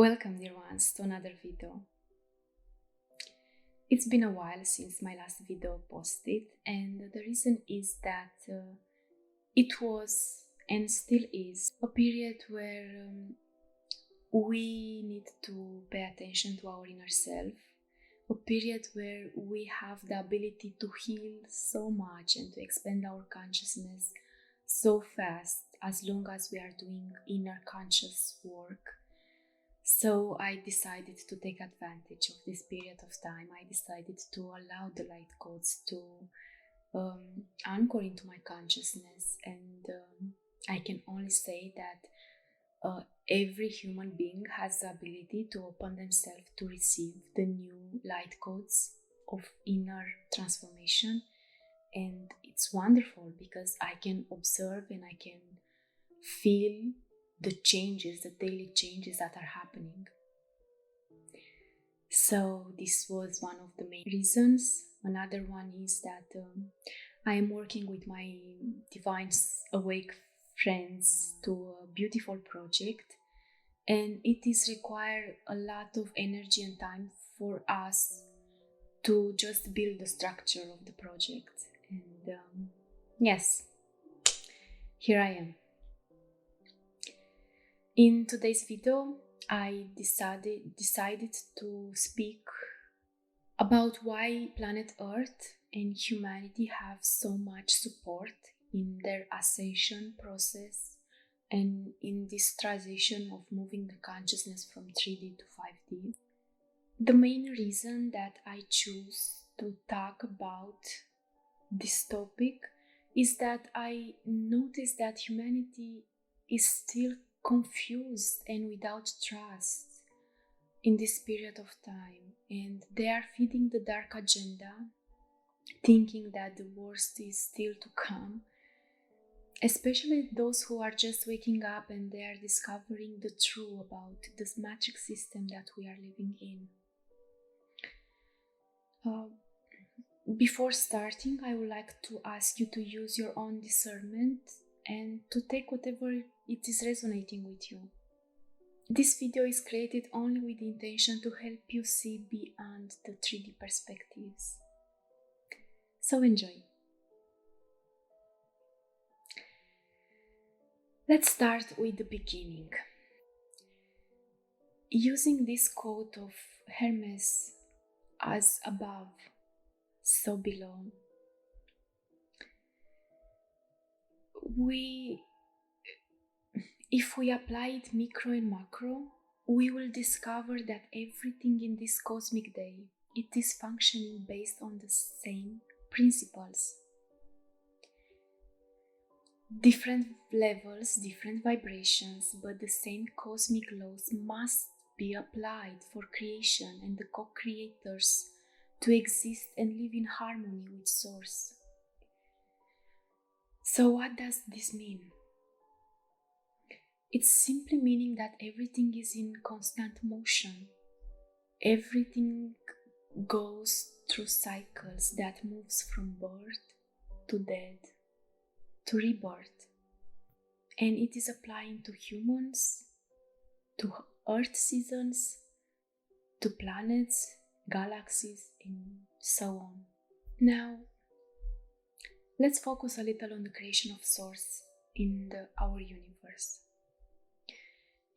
Welcome, dear ones, to another video. It's been a while since my last video posted, and the reason is that it was and still is a period where we need to pay attention to our inner self, a period where we have the ability to heal so much and to expand our consciousness so fast as long as we are doing inner conscious work. So I decided to take advantage of this period of time. I decided to allow the light codes to anchor into my consciousness, and I can only say that every human being has the ability to open themselves to receive the new light codes of inner transformation. And it's wonderful because I can observe and I can feel the changes, the daily changes that are happening. So this was one of the main reasons. Another one is that I am working with my Divine Awake friends to a beautiful project, and it is require a lot of energy and time for us to just build the structure of the project. And yes, here I am. In today's video, I decided to speak about why planet Earth and humanity have so much support in their ascension process and in this transition of moving the consciousness from 3D to 5D. The main reason that I choose to talk about this topic is that I noticed that humanity is still confused and without trust in this period of time, and they are feeding the dark agenda, thinking that the worst is still to come, especially those who are just waking up and they are discovering the truth about this magic system that we are living in. Before starting, I would like to ask you to use your own discernment and to take whatever it is resonating with you. This video is created only with the intention to help you see beyond the 3D perspectives. So enjoy. Let's start with the beginning. Using this quote of Hermes, as above, so below, if we apply it micro and macro, we will discover that everything in this cosmic day, it is functioning based on the same principles. Different levels, different vibrations, but the same cosmic laws must be applied for creation and the co-creators to exist and live in harmony with Source. So what does this mean? It's simply meaning that everything is in constant motion. Everything goes through cycles that moves from birth to death to rebirth. And it is applying to humans, to Earth seasons, to planets, galaxies, and so on. Now, let's focus a little on the creation of Source in our universe.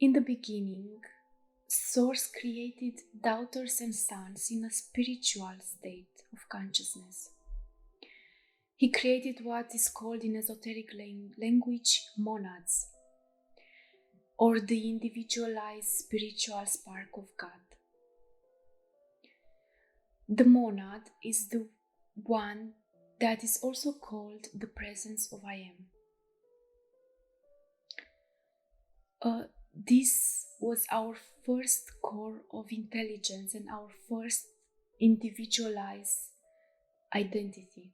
In the beginning, Source created daughters and sons in a spiritual state of consciousness. He created what is called in esoteric language monads, or the individualized spiritual spark of God. The monad is the one that is also called the presence of I am. This was our first core of intelligence and our first individualized identity.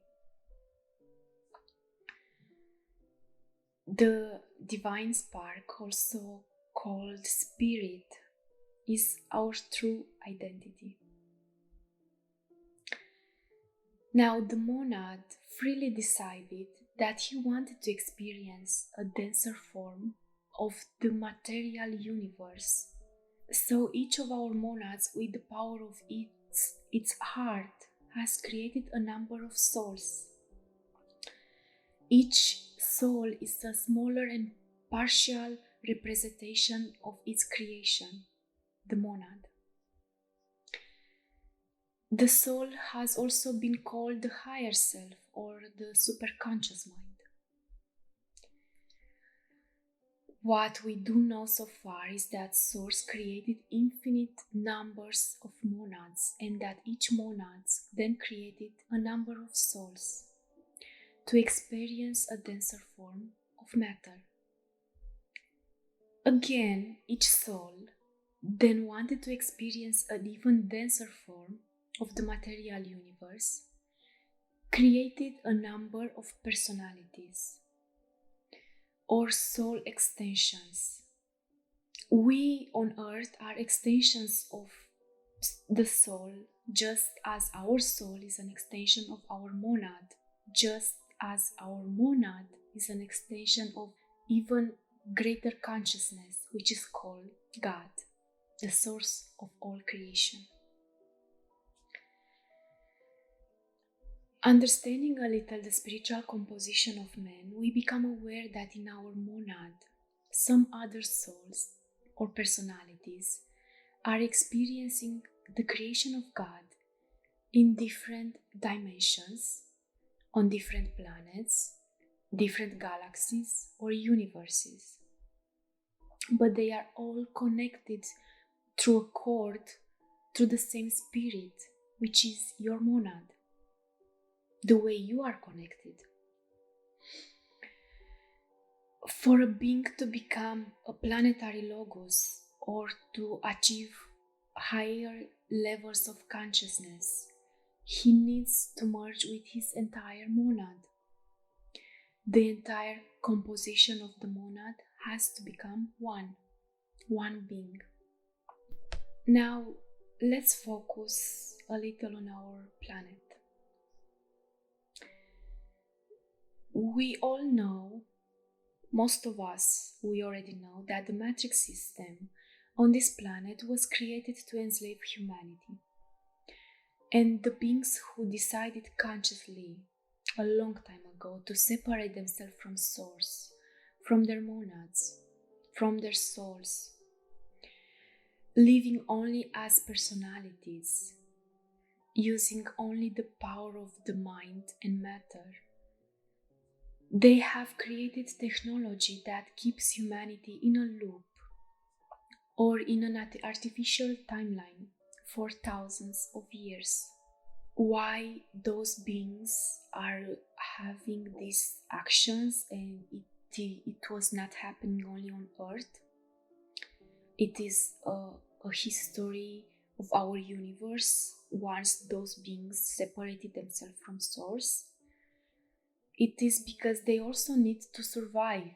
The divine spark, also called spirit, is our true identity. Now, the monad freely decided that he wanted to experience a denser form of the material universe So each of our monads, with the power of its heart, has created a number of souls. Each soul is a smaller and partial representation of its creation, the monad. The soul has also been called the higher self or the superconscious mind. What we do know so far is that Source created infinite numbers of monads, and that each monad then created a number of souls to experience a denser form of matter. Again, each soul then wanted to experience an even denser form of the material universe, created a number of personalities or soul extensions. We on earth are extensions of the soul, just as our soul is an extension of our monad, just as our monad is an extension of even greater consciousness, which is called God, the source of all creation. Understanding a little the spiritual composition of man, we become aware that in our monad, some other souls or personalities are experiencing the creation of God in different dimensions, on different planets, different galaxies or universes. But they are all connected through a cord, through the same spirit, which is your monad, the way you are connected. For a being to become a planetary logos or to achieve higher levels of consciousness, he needs to merge with his entire monad. The entire composition of the monad has to become one being. Now, let's focus a little on our planet. We all know, most of us, we already know that the matrix system on this planet was created to enslave humanity. And the beings who decided consciously a long time ago to separate themselves from Source, from their monads, from their souls, living only as personalities, using only the power of the mind and matter, they have created technology that keeps humanity in a loop or in an artificial timeline for thousands of years. Why those beings are having these actions, and it was not happening only on Earth. It is a history of our universe once those beings separated themselves from Source. It is because they also need to survive.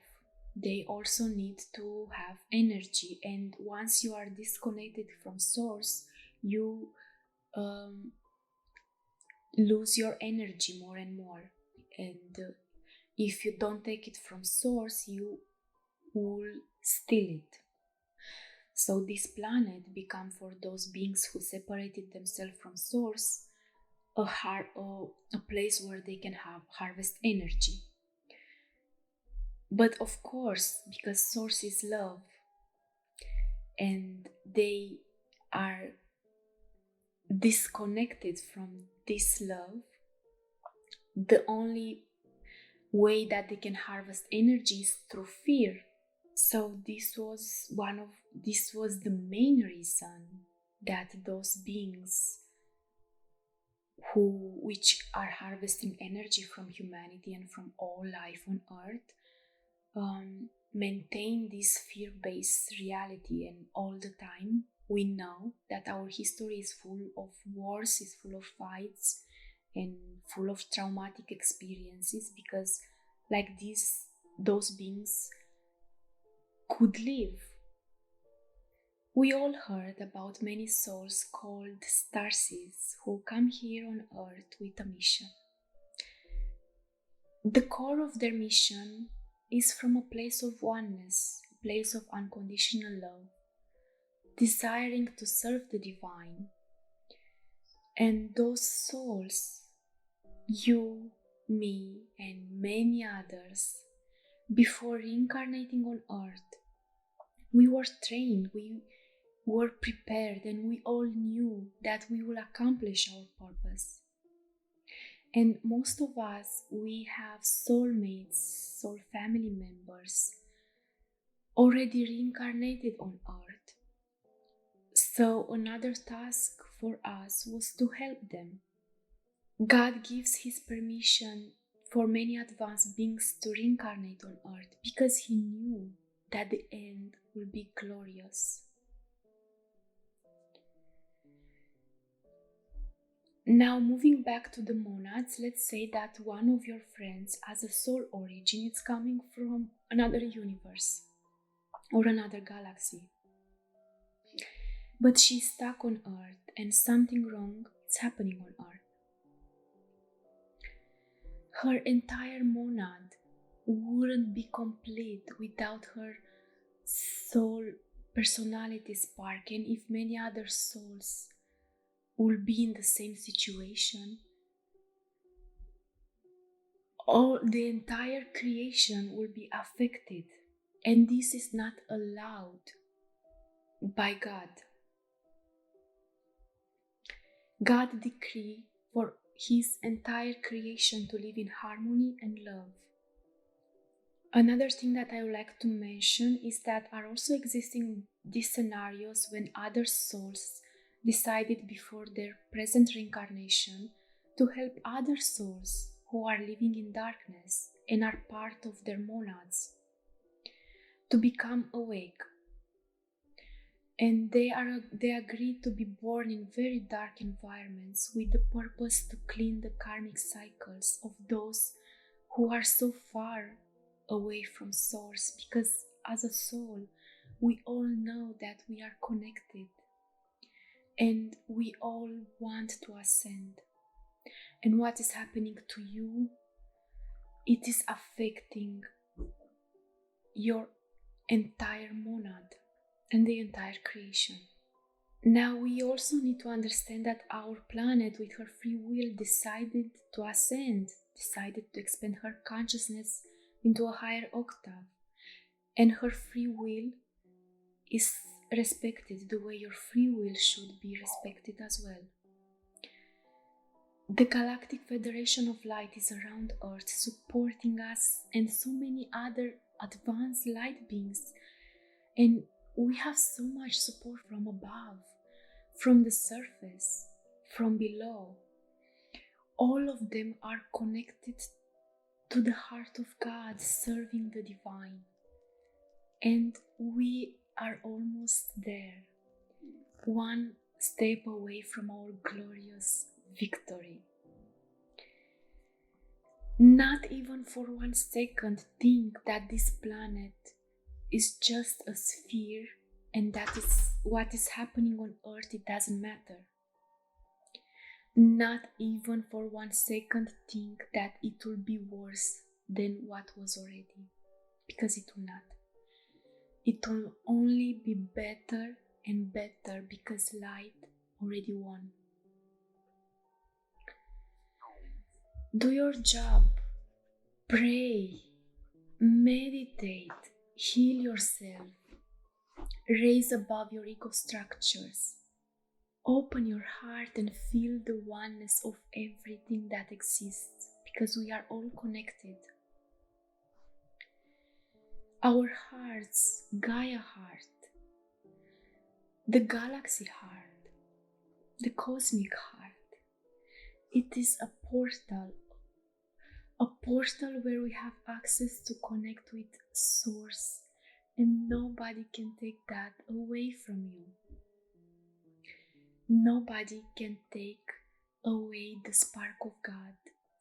They also need to have energy, and once you are disconnected from Source, you lose your energy more and more. And if you don't take it from Source, you will steal it. So this planet become, for those beings who separated themselves from Source, a place where they can harvest energy. But of course, because Source is love, and they are disconnected from this love, the only way that they can harvest energy is through fear. So this was the main reason that those beings which are harvesting energy from humanity and from all life on earth maintain this fear-based reality. And all the time we know that our history is full of wars, is full of fights, and full of traumatic experiences, because like those beings could live. We all heard about many souls called Starseeds who come here on Earth with a mission. The core of their mission is from a place of oneness, a place of unconditional love. desiring to serve the divine. And those souls, you, me, and many others, before reincarnating on earth, we were trained, we were prepared, and we all knew that we will accomplish our purpose. And most of us, we have soulmates, soul family members, already reincarnated on earth. So another task for us was to help them. God gives His permission for many advanced beings to reincarnate on earth because He knew that the end will be glorious. Now, moving back to the monads, let's say that one of your friends has a soul origin, it's coming from another universe or another galaxy. But she's stuck on earth and something wrong is happening on earth. Her entire monad wouldn't be complete without her soul personality spark, and if many other souls will be in the same situation, all the entire creation will be affected, and this is not allowed by God. God decreed for His entire creation to live in harmony and love. Another thing that I would like to mention is that are also existing these scenarios when other souls decided before their present reincarnation to help other souls who are living in darkness and are part of their monads to become awake. And they agreed to be born in very dark environments with the purpose to clean the karmic cycles of those who are so far away from source, because as a soul we all know that we are connected and we all want to ascend. And what is happening to you, it is affecting your entire monad and the entire creation. Now we also need to understand that our planet with her free will decided to ascend, decided to expand her consciousness into a higher octave, and her free will is respected the way your free will should be respected as well. The Galactic Federation of Light is around Earth supporting us and so many other advanced light beings, and we have so much support from above, from the surface, from below. All of them are connected to the heart of God, serving the divine. And we are almost there, one step away from our glorious victory. Not even for 1 second think that this planet is just a sphere and that is what is happening on Earth, it doesn't matter. Not even for 1 second think that it will be worse than what was already, because it will not. It will only be better and better because light already won. Do your job, pray, meditate, heal yourself, raise above your ego structures. Open your heart and feel the oneness of everything that exists, because we are all connected. Our hearts, Gaia heart, the galaxy heart, the cosmic heart, it is a portal where we have access to connect with Source, and nobody can take that away from you. Nobody can take away the spark of God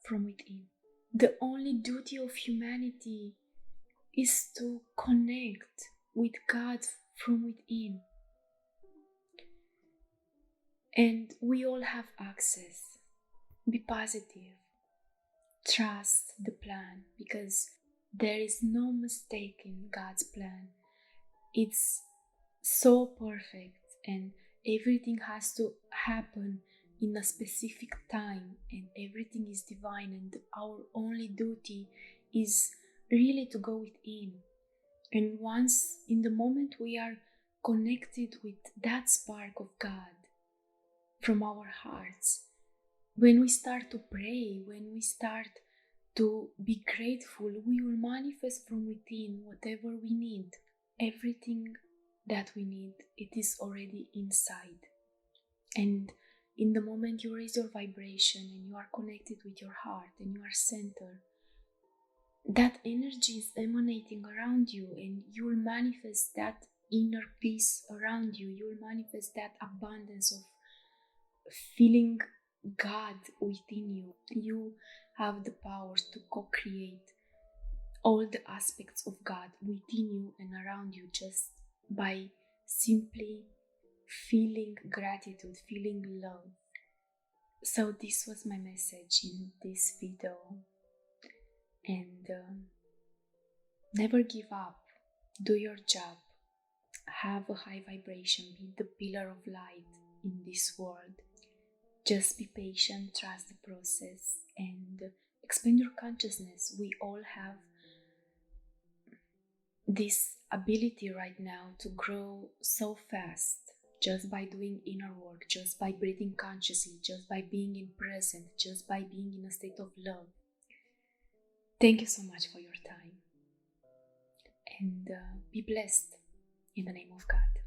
from within. The only duty of humanity is to connect with God from within. And we all have access. Be positive. Trust the plan, because there is no mistake in God's plan. It's so perfect and everything has to happen in a specific time, and everything is divine, and our only duty is really to go within. And once in the moment we are connected with that spark of God from our hearts, when we start to pray, when we start to be grateful, we will manifest from within whatever we need. Everything that we need, it is already inside. And in the moment you raise your vibration and you are connected with your heart and you are centered, that energy is emanating around you, and you will manifest that inner peace around you. You will manifest that abundance of feeling God within you. You have the power to co-create all the aspects of God within you and around you just by simply feeling gratitude, feeling love. So this was my message in this video. And never give up. Do your job. Have a high vibration. Be the pillar of light in this world. Just be patient, trust the process, and expand your consciousness. We all have this ability right now to grow so fast just by doing inner work, just by breathing consciously, just by being in present, just by being in a state of love. Thank you so much for your time, and be blessed in the name of God.